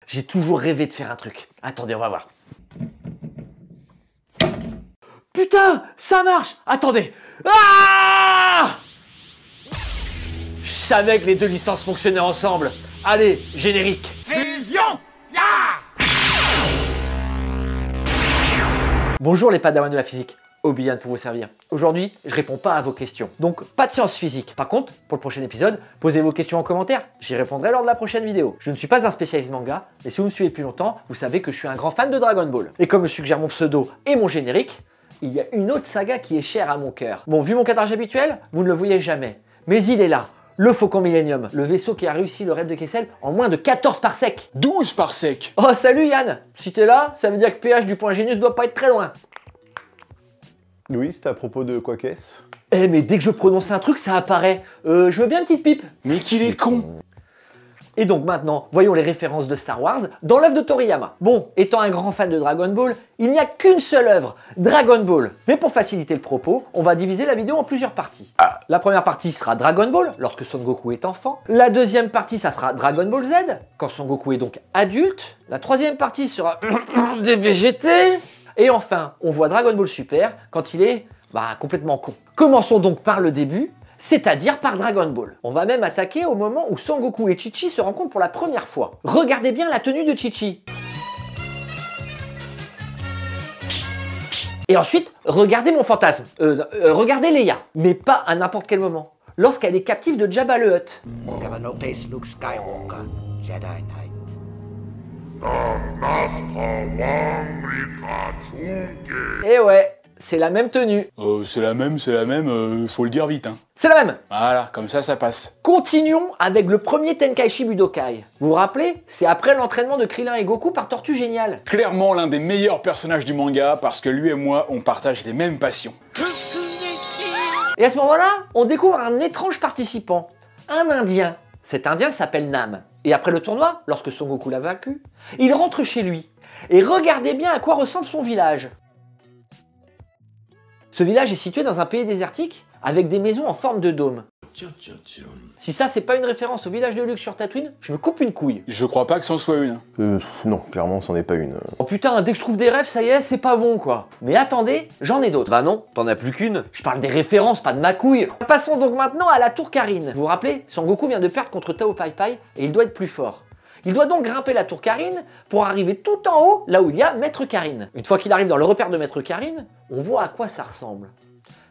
J'ai toujours rêvé de faire un truc. Attendez, on va voir. Putain, ça marche! Attendez! Ah! Je savais que les deux licences fonctionnaient ensemble. Allez, générique. Fusion! Ya! Bonjour les padawans de la physique. Obi-Wan pour vous servir. Aujourd'hui, je réponds pas à vos questions. Donc, pas de science physique. Par contre, pour le prochain épisode, posez vos questions en commentaire. J'y répondrai lors de la prochaine vidéo. Je ne suis pas un spécialiste manga, mais si vous me suivez depuis longtemps, vous savez que je suis un grand fan de Dragon Ball. Et comme me suggère mon pseudo et mon générique, il y a une autre saga qui est chère à mon cœur. Bon, vu mon cadrage habituel, vous ne le voyez jamais. Mais il est là. Le Faucon Millenium, le vaisseau qui a réussi le raid de Kessel en moins de 14 parsecs. 12 parsecs. Oh, salut Yann. Si t'es là, ça veut dire que PH du point Génius doit pas être très loin. Oui, c'était à propos de quoi qu'est-ce? Eh mais dès que je prononce un truc, ça apparaît. Je veux bien une petite pipe. Mais qu'il est con. Et donc maintenant, voyons les références de Star Wars dans l'œuvre de Toriyama. Bon, étant un grand fan de Dragon Ball, il n'y a qu'une seule œuvre, Dragon Ball. Mais pour faciliter le propos, on va diviser la vidéo en plusieurs parties. La première partie sera Dragon Ball, lorsque Son Goku est enfant. La deuxième partie, ça sera Dragon Ball Z, quand Son Goku est donc adulte. La troisième partie sera DBGT. Et enfin, on voit Dragon Ball Super quand il est complètement con. Commençons donc par le début, c'est-à-dire par Dragon Ball. On va même attaquer au moment où Son Goku et Chi-Chi se rencontrent pour la première fois. Regardez bien la tenue de Chi-Chi. Et ensuite, regardez mon fantasme. Regardez Leia. Mais pas à n'importe quel moment. Lorsqu'elle est captive de Jabba le Hutt. Never no pace Luke Skywalker, Jedi Knight. Et ouais, c'est la même tenue. C'est la même, faut le dire vite. Hein. C'est la même. Voilà, comme ça passe. Continuons avec le premier Tenkaichi Budokai. Vous vous rappelez? C'est après l'entraînement de Krillin et Goku par Tortue Géniale. Clairement l'un des meilleurs personnages du manga parce que lui et moi, on partage les mêmes passions. Et à ce moment-là, on découvre un étrange participant, un Indien. Cet Indien s'appelle Nam. Et après le tournoi, lorsque Son Goku l'a vaincu, il rentre chez lui. Et regardez bien à quoi ressemble son village. Ce village est situé dans un pays désertique avec des maisons en forme de dôme. Si ça, c'est pas une référence au village de Luke sur Tatooine, je me coupe une couille. Je crois pas que c'en soit une. Non, clairement, c'en est pas une. Oh putain, dès que je trouve des rêves, ça y est, c'est pas bon quoi. Mais attendez, j'en ai d'autres. Bah non, t'en as plus qu'une. Je parle des références, pas de ma couille. Passons donc maintenant à la tour Karine. Vous vous rappelez, Son Goku vient de perdre contre Tao Pai Pai et il doit être plus fort. Il doit donc grimper la tour Karine pour arriver tout en haut, là où il y a Maître Karine. Une fois qu'il arrive dans le repère de Maître Karine, on voit à quoi ça ressemble.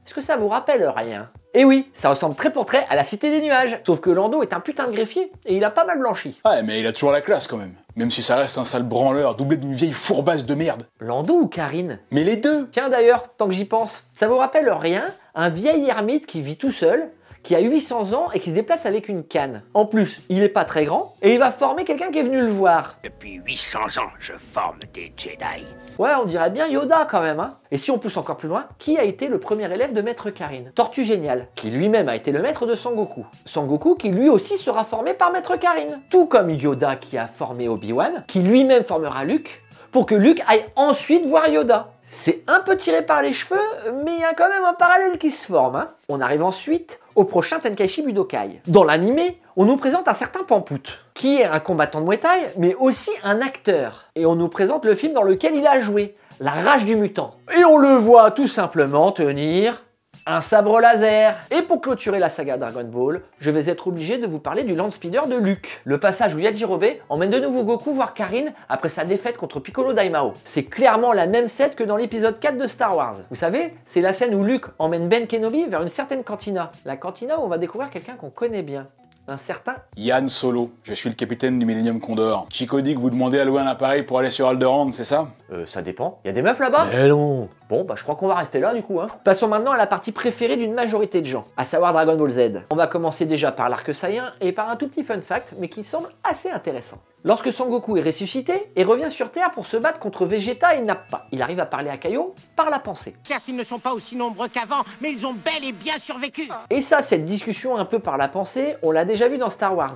Est-ce que ça vous rappelle rien? Eh oui, ça ressemble très pour trait à la Cité des Nuages. Sauf que Lando est un putain de greffier et il a pas mal blanchi. Ouais, mais il a toujours la classe quand même. Même si ça reste un sale branleur doublé d'une vieille fourbasse de merde. Lando ou Karine? Mais les deux. Tiens d'ailleurs, tant que j'y pense, ça vous rappelle rien? Un vieil ermite qui vit tout seul, qui a 800 ans et qui se déplace avec une canne. En plus, il est pas très grand et il va former quelqu'un qui est venu le voir. Depuis 800 ans, je forme des Jedi. Ouais, on dirait bien Yoda quand même, hein. Et si on pousse encore plus loin, qui a été le premier élève de Maître Karine? Tortue Géniale, qui lui-même a été le maître de Son Goku. Son Goku qui lui aussi sera formé par Maître Karine. Tout comme Yoda qui a formé Obi-Wan, qui lui-même formera Luke, pour que Luke aille ensuite voir Yoda. C'est un peu tiré par les cheveux, mais il y a quand même un parallèle qui se forme, hein. On arrive ensuite au prochain Tenkaichi Budokai. Dans l'animé, on nous présente un certain Pampout, qui est un combattant de Muay Thai, mais aussi un acteur. Et on nous présente le film dans lequel il a joué, La Rage du Mutant. Et on le voit tout simplement tenir un sabre laser. Et pour clôturer la saga Dragon Ball, je vais être obligé de vous parler du Land Speeder de Luke. Le passage où Yajirobe emmène de nouveau Goku voir Karine après sa défaite contre Piccolo Daimao. C'est clairement la même scène que dans l'épisode 4 de Star Wars. Vous savez, c'est la scène où Luke emmène Ben Kenobi vers une certaine cantina. La cantina où on va découvrir quelqu'un qu'on connaît bien. Un certain Yann Solo, je suis le capitaine du Millennium Condor. Chico dit que vous demandez à louer un appareil pour aller sur Alderaan, c'est ça? Ça dépend. Il y a des meufs là-bas? Mais non. Bon, je crois qu'on va rester là du coup, hein. Passons maintenant à la partie préférée d'une majorité de gens, à savoir Dragon Ball Z. On va commencer déjà par l'arc Saiyan et par un tout petit fun fact, mais qui semble assez intéressant. Lorsque Son Goku est ressuscité et revient sur Terre pour se battre contre Vegeta et Nappa, il arrive à parler à Kaio par la pensée. Certes, ils ne sont pas aussi nombreux qu'avant, mais ils ont bel et bien survécu. Et ça, cette discussion un peu par la pensée, on l'a déjà vu dans Star Wars.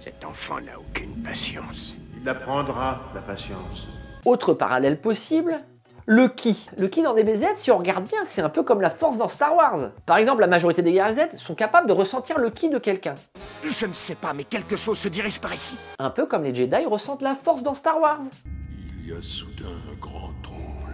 Cet enfant n'a aucune patience. Il apprendra la patience. Autre parallèle possible, Le ki. Le ki dans DBZ, si on regarde bien, c'est un peu comme la force dans Star Wars. Par exemple, la majorité des guerriers Z sont capables de ressentir le ki de quelqu'un. Je ne sais pas, mais quelque chose se dirige par ici. Un peu comme les Jedi ressentent la force dans Star Wars. Il y a soudain un grand trouble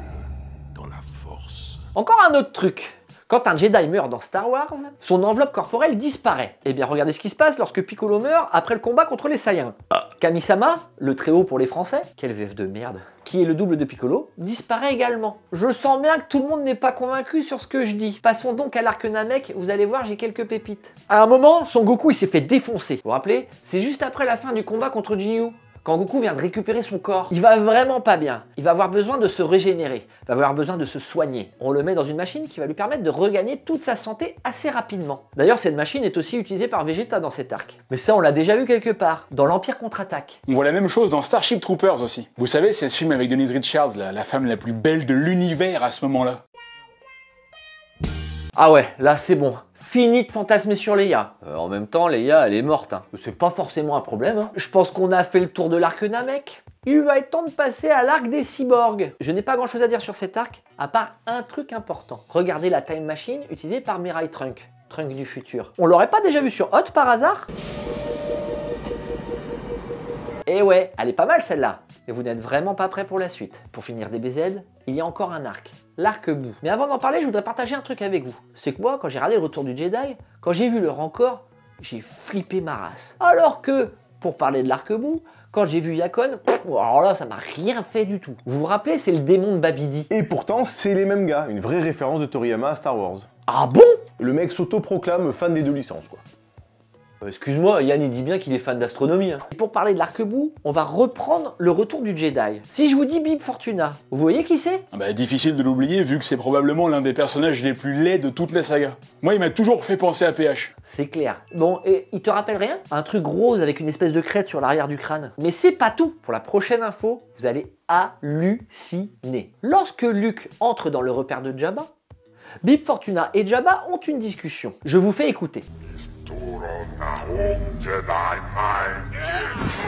dans la force. Encore un autre truc. Quand un Jedi meurt dans Star Wars, son enveloppe corporelle disparaît. Eh bien, regardez ce qui se passe lorsque Piccolo meurt après le combat contre les Saiyans. Kami-sama, le très haut pour les Français, quel VF de merde, qui est le double de Piccolo, disparaît également. Je sens bien que tout le monde n'est pas convaincu sur ce que je dis. Passons donc à l'arc Namek, vous allez voir, j'ai quelques pépites. À un moment, Son Goku il s'est fait défoncer. Vous vous rappelez? C'est juste après la fin du combat contre Jinyu. Quand Goku vient de récupérer son corps, il va vraiment pas bien. Il va avoir besoin de se régénérer, il va avoir besoin de se soigner. On le met dans une machine qui va lui permettre de regagner toute sa santé assez rapidement. D'ailleurs, cette machine est aussi utilisée par Vegeta dans cet arc. Mais ça, on l'a déjà vu quelque part, dans l'Empire contre-attaque. On voit la même chose dans Starship Troopers aussi. Vous savez, c'est ce film avec Denise Richards, la femme la plus belle de l'univers à ce moment-là. Ah ouais, là c'est bon. Fini de fantasmer sur Leia. En même temps, Leia, elle est morte. Hein. C'est pas forcément un problème. Hein. Je pense qu'on a fait le tour de l'arc Namek. Il va être temps de passer à l'arc des cyborgs. Je n'ai pas grand chose à dire sur cet arc, à part un truc important. Regardez la Time Machine utilisée par Mirai Trunks. Trunks du futur. On l'aurait pas déjà vu sur Hot par hasard? Eh ouais, elle est pas mal celle-là. Et vous n'êtes vraiment pas prêt pour la suite. Pour finir DBZ, il y a encore un arc. L'arc Boo. Mais avant d'en parler, je voudrais partager un truc avec vous. C'est que moi, quand j'ai regardé le Retour du Jedi, quand j'ai vu le Rancor, j'ai flippé ma race. Alors que, pour parler de l'arc Boo, quand j'ai vu Yakon, alors là, ça m'a rien fait du tout. Vous vous rappelez, c'est le démon de Babidi. Et pourtant, c'est les mêmes gars, une vraie référence de Toriyama à Star Wars. Ah bon? Le mec s'auto-proclame fan des deux licences, quoi. Excuse-moi, Yann il dit bien qu'il est fan d'astronomie. Hein. Et pour parler de l'arc Boo, on va reprendre le Retour du Jedi. Si je vous dis Bib Fortuna, vous voyez qui c'est? Difficile de l'oublier vu que c'est probablement l'un des personnages les plus laids de toute la saga. Moi, il m'a toujours fait penser à PH. C'est clair. Bon, et il te rappelle rien? Un truc rose avec une espèce de crête sur l'arrière du crâne. Mais c'est pas tout. Pour la prochaine info, vous allez halluciner. Lorsque Luke entre dans le repère de Jabba, Bib Fortuna et Jabba ont une discussion. Je vous fais écouter.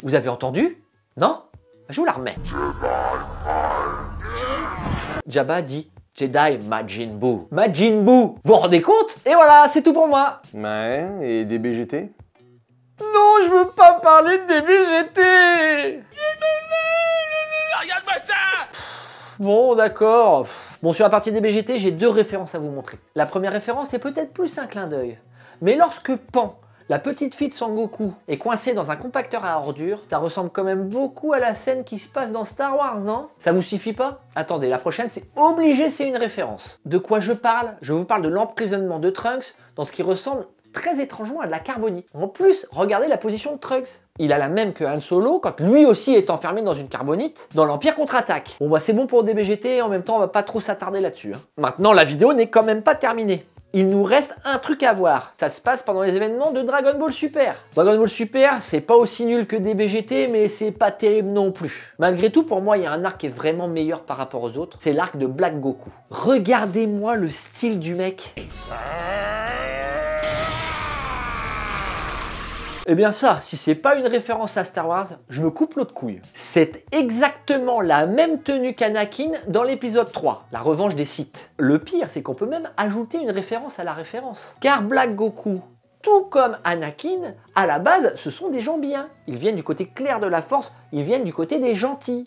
Vous avez entendu? Non? Je vous la remets. Jabba dit Jedi Majin Buu. Majin Buu, vous vous rendez compte? Et voilà, c'est tout pour moi. Ouais, et des BGT? Non, je veux pas parler de DBGT. Regarde-moi ça! Bon, d'accord. Bon, sur la partie DBGT, j'ai deux références à vous montrer. La première référence est peut-être plus un clin d'œil. Mais lorsque Pan, la petite fille de Sangoku, est coincée dans un compacteur à ordures, ça ressemble quand même beaucoup à la scène qui se passe dans Star Wars, non? Ça vous suffit pas? Attendez, la prochaine, c'est obligé, c'est une référence. De quoi je parle? Je vous parle de l'emprisonnement de Trunks dans ce qui ressemble très étrangement à de la carbonite. En plus, regardez la position de Trunks. Il a la même que Han Solo quand lui aussi est enfermé dans une carbonite dans l'Empire contre-attaque. Bon c'est bon pour DBGT, en même temps on va pas trop s'attarder là-dessus. Hein. Maintenant la vidéo n'est quand même pas terminée. Il nous reste un truc à voir. Ça se passe pendant les événements de Dragon Ball Super. Dragon Ball Super, c'est pas aussi nul que DBGT, mais c'est pas terrible non plus. Malgré tout, pour moi, il y a un arc qui est vraiment meilleur par rapport aux autres. C'est l'arc de Black Goku. Regardez-moi le style du mec. Eh bien ça, si c'est pas une référence à Star Wars, je me coupe l'autre couille. C'est exactement la même tenue qu'Anakin dans l'épisode 3, la revanche des Sith. Le pire, c'est qu'on peut même ajouter une référence à la référence. Car Black Goku, tout comme Anakin, à la base, ce sont des gens bien. Ils viennent du côté clair de la Force, ils viennent du côté des gentils.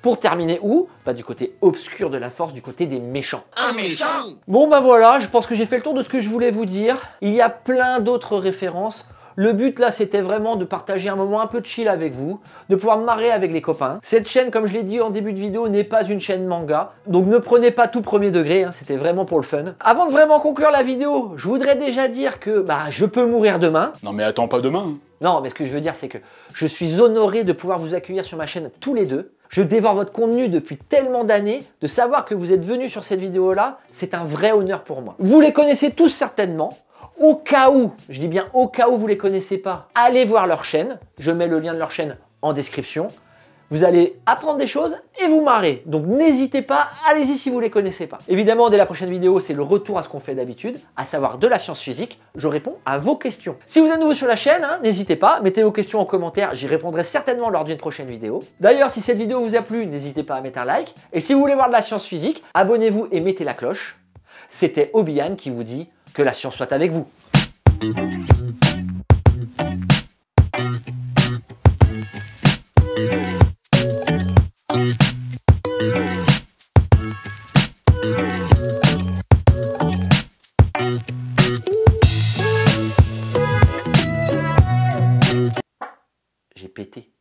Pour terminer où? Du côté obscur de la Force, du côté des méchants. Un méchant! Bon voilà, je pense que j'ai fait le tour de ce que je voulais vous dire. Il y a plein d'autres références. Le but là, c'était vraiment de partager un moment un peu chill avec vous, de pouvoir me marrer avec les copains. Cette chaîne, comme je l'ai dit en début de vidéo, n'est pas une chaîne manga, donc ne prenez pas tout premier degré, hein, c'était vraiment pour le fun. Avant de vraiment conclure la vidéo, je voudrais déjà dire que je peux mourir demain. Non mais attends pas demain. Non, mais ce que je veux dire, c'est que je suis honoré de pouvoir vous accueillir sur ma chaîne tous les deux. Je dévore votre contenu depuis tellement d'années, de savoir que vous êtes venus sur cette vidéo-là, c'est un vrai honneur pour moi. Vous les connaissez tous certainement. Au cas où, je dis bien au cas où vous ne les connaissez pas, allez voir leur chaîne. Je mets le lien de leur chaîne en description. Vous allez apprendre des choses et vous marrer. Donc n'hésitez pas, allez-y si vous ne les connaissez pas. Évidemment, dès la prochaine vidéo, c'est le retour à ce qu'on fait d'habitude, à savoir de la science physique. Je réponds à vos questions. Si vous êtes nouveau sur la chaîne, n'hésitez pas, mettez vos questions en commentaire, j'y répondrai certainement lors d'une prochaine vidéo. D'ailleurs, si cette vidéo vous a plu, n'hésitez pas à mettre un like. Et si vous voulez voir de la science physique, abonnez-vous et mettez la cloche. C'était Obi-Wan qui vous dit que la science soit avec vous. J'ai pété.